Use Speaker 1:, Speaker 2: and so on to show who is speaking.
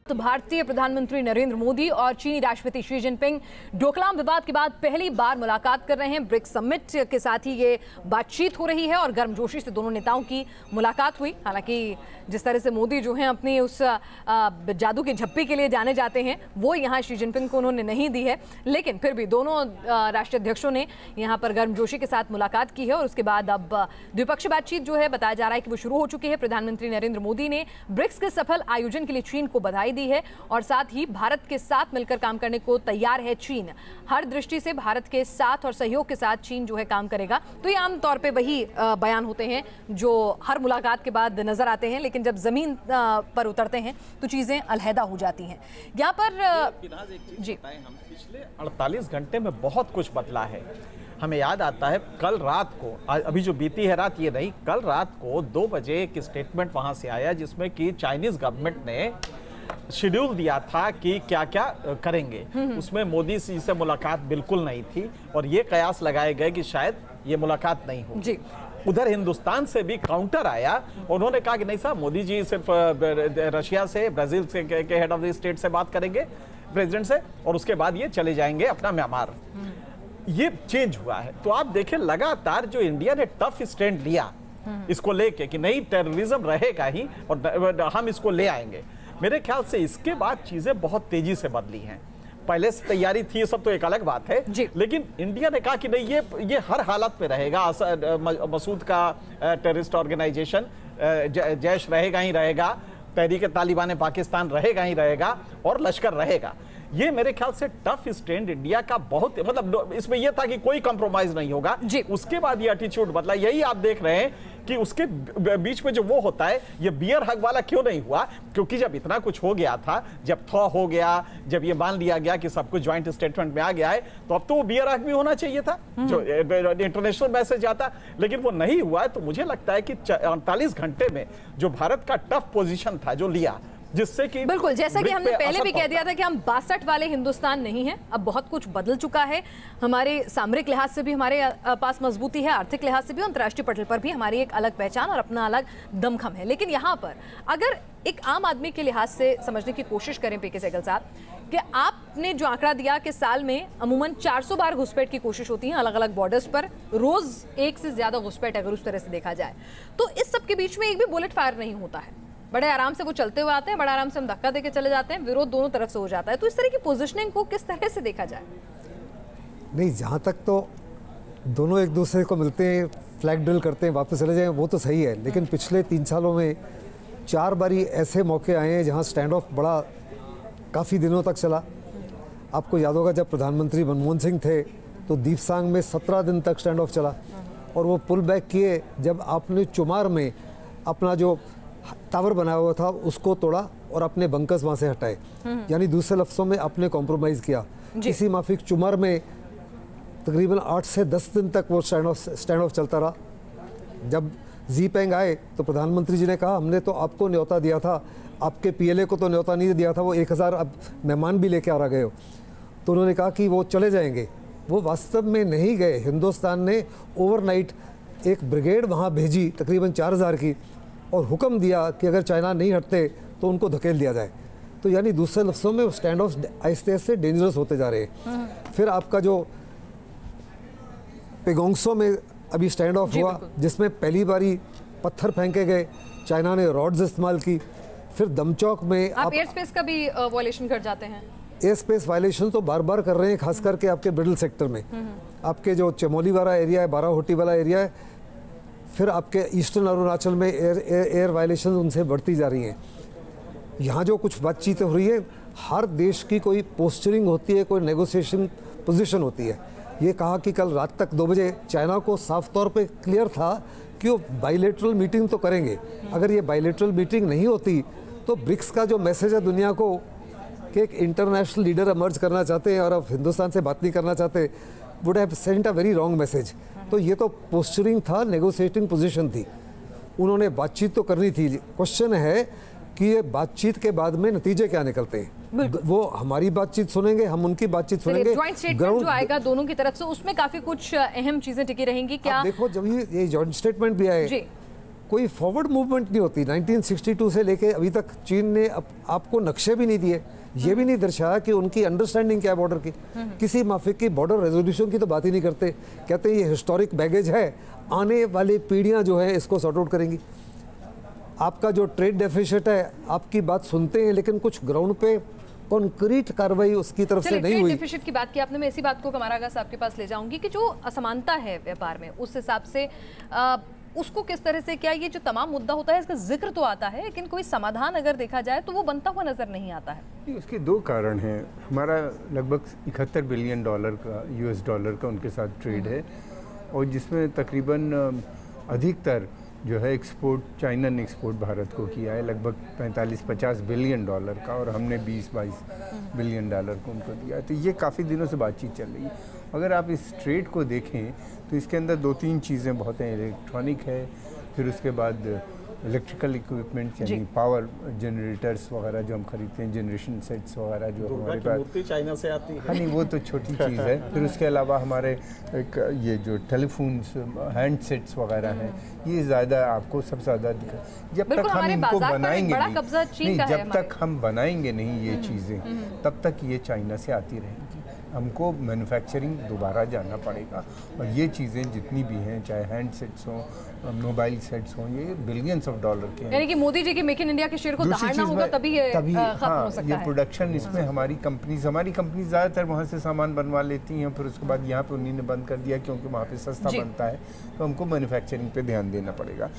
Speaker 1: तो भारतीय प्रधानमंत्री नरेंद्र मोदी और चीनी राष्ट्रपति शी जिनपिंग डोकलाम विवाद के बाद पहली बार मुलाकात कर रहे हैं। ब्रिक्स समिट के साथ ही ये बातचीत हो रही है और गर्मजोशी से दोनों नेताओं की मुलाकात हुई। हालांकि जिस तरह से मोदी जो हैं अपनी उस जादू की झप्पी के लिए जाने जाते हैं वो यहाँ शी जिनपिंग को उन्होंने नहीं दी है, लेकिन फिर भी दोनों राष्ट्रीय अध्यक्षों ने यहाँ पर गर्मजोशी के साथ मुलाकात की है और उसके बाद अब द्विपक्षीय बातचीत जो है बताया जा रहा है कि वो शुरू हो चुकी है। प्रधानमंत्री नरेंद्र मोदी ने ब्रिक्स के सफल आयोजन के लिए चीन को बधाई दी है और साथ ही भारत के साथ मिलकर काम करने को तैयार है चीन। हर दृष्टि से भारत के साथ और सहयोग के साथ चीन जो है काम करेगा। तो ये आमतौर पे वही बयान होते हैं जो हर मुलाकात के बाद नजर आते हैं, लेकिन जब जमीन पर उतरते हैं तो चीजें अलहदा हो जाती हैं। यहाँ पर
Speaker 2: जी हम पिछले 48 घंटे में बहुत कुछ बदला है। हमें याद आता है कल रात को, अभी जो बीती है रात ये नहीं, कल रात को 2 बजे एक स्टेटमेंट वहां से आया जिसमें कि चाइनीज गवर्नमेंट ने शेड्यूल दिया था कि क्या क्या करेंगे। उसमें मोदी जी से मुलाकात बिल्कुल नहीं थी और ये कयास लगाए गए कि शायद ये मुलाकात नहीं होगी। उधर हिंदुस्तान से भी काउंटर आया, उन्होंने कहा कि नहीं साहब, मोदी जी सिर्फ रशिया से, ब्राजील से के हेड ऑफ द स्टेट से बात करेंगे, प्रेसिडेंट से, और उसके बाद ये चले जाएंगे अपना म्यांमार। ये चेंज हुआ है। तो आप देखें लगातार जो इंडिया ने टफ स्टैंड लिया इसको लेके कि नहीं नहीं रहेगा ही और हम इसको ले आएंगे, मेरे ख्याल से इसके बाद चीजें बहुत तेजी से बदली हैं। पहले से तैयारी थी, सब तो एक अलग बात है, लेकिन इंडिया ने कहा कि नहीं ये हर हालत में रहेगा। मसूद का टेररिस्ट ऑर्गेनाइजेशन, जैश रहेगा ही रहेगा, तहरीक तालिबान पाकिस्तान रहेगा ही रहेगा और लश्कर रहेगा। ये मेरे ख्याल से टफ स्टैंड इंडिया का बहुत, मतलब इसमें यह था कि कोई कंप्रोमाइज नहीं होगा। उसके बाद ये एटीट्यूड बदला। यही आप देख रहे हैं कि उसके बीच में जो वो होता है, ये बियर हग वाला क्यों नहीं हुआ? क्योंकि जब इतना कुछ हो गया था, जब थॉ हो गया, जब ये मान लिया गया कि सब कुछ ज्वाइंट स्टेटमेंट में आ गया है, तो अब तो वो बियर हग भी होना चाहिए था जो इंटरनेशनल मैसेज आता, लेकिन वो नहीं हुआ है। तो मुझे लगता है कि 48 घंटे में जो भारत का टफ पोजीशन था जो लिया, जिससे कि
Speaker 1: बिल्कुल, जैसा कि हमने पहले भी कह दिया था कि हम 62 वाले हिंदुस्तान नहीं हैं। अब बहुत कुछ बदल चुका है। हमारे सामरिक लिहाज से भी हमारे पास मजबूती है, आर्थिक लिहाज से भी, अंतर्राष्ट्रीय पटल पर भी हमारी एक अलग पहचान और अपना अलग दमखम है। लेकिन यहाँ पर अगर एक आम आदमी के लिहाज से समझने की कोशिश करें पीके सहगल साहब, कि आपने जो आंकड़ा दिया कि साल में अमूमन 400 बार घुसपैठ की कोशिश होती है अलग अलग बॉर्डर्स पर, रोज एक से ज्यादा घुसपैठ अगर उस तरह से देखा जाए, तो इस सब के बीच में एक भी बुलेट फायर नहीं होता है। बड़े आराम से वो चलते हुए आते हैं, बड़े आराम से हम धक्का देके चले जाते हैं, विरोध दोनों तरफ से हो जाता है। तो इस तरह की पोजीशनिंग को किस तरह से देखा जाए?
Speaker 3: नहीं, जहाँ तक तो दोनों एक दूसरे को मिलते हैं, फ्लैग ड्रिल करते हैं, वापस चले जाएं, वो तो सही है। लेकिन पिछले 3 सालों में 4 बारी ऐसे मौके आए हैं जहाँ स्टैंड ऑफ बड़ा काफ़ी दिनों तक चला। आपको याद होगा जब प्रधानमंत्री मनमोहन सिंह थे तो दीपसांग में 17 दिन तक स्टैंड ऑफ चला और वो पुल बैक किए जब आपने चुमार में अपना जो टावर बनाया हुआ था उसको तोड़ा और अपने बंकर्स वहाँ से हटाए। यानी दूसरे लफ्ज़ों में आपने कॉम्प्रोमाइज़ किया। इसी माफिक चुमार में तकरीबन 8 से 10 दिन तक वो स्टैंड ऑफ चलता रहा। जब जी-पेंग आए तो प्रधानमंत्री जी ने कहा हमने तो आपको न्योता दिया था, आपके पीएलए को तो न्योता नहीं दिया था, वो 1000 अब मेहमान भी लेके आ गए हो। तो उन्होंने कहा कि वो चले जाएंगे, वो वास्तव में नहीं गए। हिंदुस्तान ने ओवरनाइट एक ब्रिगेड वहाँ भेजी तकरीबन 4000 की और हुक्म दिया कि अगर चाइना नहीं हटते तो उनको धकेल दिया जाए। तो यानी दूसरे लफ्ज़ों में स्टैंड ऑफ आहिस्ते आहिस्ते डेंजरस होते जा रहे हैं। फिर आपका जो पेगोंगसो में अभी स्टैंड ऑफ हुआ जिसमें पहली बारी पत्थर फेंके गए, चाइना ने रॉड्स इस्तेमाल की। फिर दमचौक में
Speaker 1: आप एयर स्पेस का भी वायलेशन कर जाते हैं।
Speaker 3: एयर स्पेस वायलेशन तो बार बार कर रहे हैं, खास करके आपके ब्रिडल सेक्टर में। आपके जो चमोली वाला एरिया है, बाराहोटी वाला एरिया है, फिर आपके ईस्टर्न अरुणाचल में एयर वायलेशन उनसे बढ़ती जा रही हैं। यहाँ जो कुछ बातचीत हो रही है, हर देश की कोई पोस्चरिंग होती है, कोई नेगोशिएशन पोजीशन होती है। ये कहा कि कल रात तक 2 बजे चाइना को साफ तौर पे क्लियर था कि वो बाइलेटरल मीटिंग तो करेंगे। अगर ये बाइलेटरल मीटिंग नहीं होती तो ब्रिक्स का जो मैसेज है दुनिया को कि एक इंटरनेशनल लीडर इमर्ज करना चाहते हैं और अब हिंदुस्तान से बात नहीं करना चाहते, would have sent a very wrong message. तो ये तो पोस्चरिंग था, नेगोशिएटिंग पोजीशन थी, उन्होंने बातचीत तो करनी थी। क्वेश्चन है कि ये बातचीत के बाद में नतीजे क्या निकलते हैं। वो हमारी बातचीत सुनेंगे, हम उनकी बातचीत सुनेंगे।
Speaker 1: जॉइंट स्टेटमेंट जो आएगा दोनों की तरफ से, उसमें काफी कुछ अहम चीजें टिकी रहेंगी क्या?
Speaker 3: देखो, जब ये जॉइंट स्टेटमेंट भी आए कोई फॉरवर्ड मूवमेंट नहीं होती। 1962 से लेके अभी तक चीन ने आपको नक्शे भी नहीं दिए, ये भी नहीं दर्शाया कि उनकी अंडरस्टैंडिंग क्या है बॉर्डर की। किसी माफिक की बॉर्डर रेजोल्यूशन की तो बात ही नहीं करते, कहते हैं ये हिस्टोरिक बैगेज है, आने वाली पीढ़ियां जो है इसको सॉर्ट आउट करेंगी। आपका जो ट्रेड डेफिसिट है, आपकी बात सुनते हैं लेकिन कुछ ग्राउंड पे कॉन्क्रीट कार्रवाई उसकी तरफ से नहीं हुई।
Speaker 1: डेफिसिट की बात की आपने, मैं इसी बात को कमारा अगा साहब के पास ले जाऊंगी कि जो असमानता है व्यापार में, उस हिसाब से उसको किस तरह से, क्या ये जो तमाम मुद्दा होता है इसका जिक्र तो आता है लेकिन कोई समाधान अगर देखा जाए तो वो बनता हुआ नजर नहीं आता है।
Speaker 4: उसके दो कारण हैं। हमारा लगभग 71 बिलियन डॉलर का US डॉलर का उनके साथ ट्रेड है, और जिसमें तकरीबन अधिकतर जो है एक्सपोर्ट, चाइना ने एक्सपोर्ट भारत को किया है लगभग 45-50 बिलियन डॉलर का, और हमने 20-22 बिलियन डॉलर को उनको दिया है। तो ये काफ़ी दिनों से बातचीत चल रही है। अगर आप इस ट्रेड को देखें तो इसके अंदर 2-3 चीज़ें बहुत हैं। इलेक्ट्रॉनिक है, फिर उसके बाद इलेक्ट्रिकल इक्विपमेंट यानी पावर जनरेटर्स वगैरह जो हम खरीदते हैं, जनरेशन सेट्स वगैरह जो हमारे पास
Speaker 2: चाइना से आती है।
Speaker 4: हाँ नहीं, वो तो छोटी चीज़ है। फिर उसके अलावा हमारे एक ये जो टेलीफोन्स, हैंड सेट्स वगैरह हैं, ये ज़्यादा आपको सबसे ज़्यादा दिखा। जब तक हम इनको बनाएंगे नहीं, जब तक हम बनाएंगे नहीं ये चीज़ें, तब तक ये चाइना से आती रहेंगी। हमको मैन्युफैक्चरिंग दोबारा जाना पड़ेगा, और ये चीज़ें जितनी भी हैं, चाहे हैंड सेट्स हों, मोबाइल सेट्स हों, ये बिलियंस ऑफ डॉलर के हैं।
Speaker 1: यानी कि मोदी जी के मेक इन इंडिया के शेर को दहाड़ना होगा तभी ये खत्म हो सकता है।
Speaker 4: ये प्रोडक्शन, इसमें हमारी कंपनीज ज़्यादातर वहाँ से सामान बनवा लेती हैं, फिर उसके बाद यहाँ पे उन्हीं ने बंद कर दिया क्योंकि वहाँ पे सस्ता बनता है। तो हमको मैन्युफैक्चरिंग पे ध्यान देना पड़ेगा।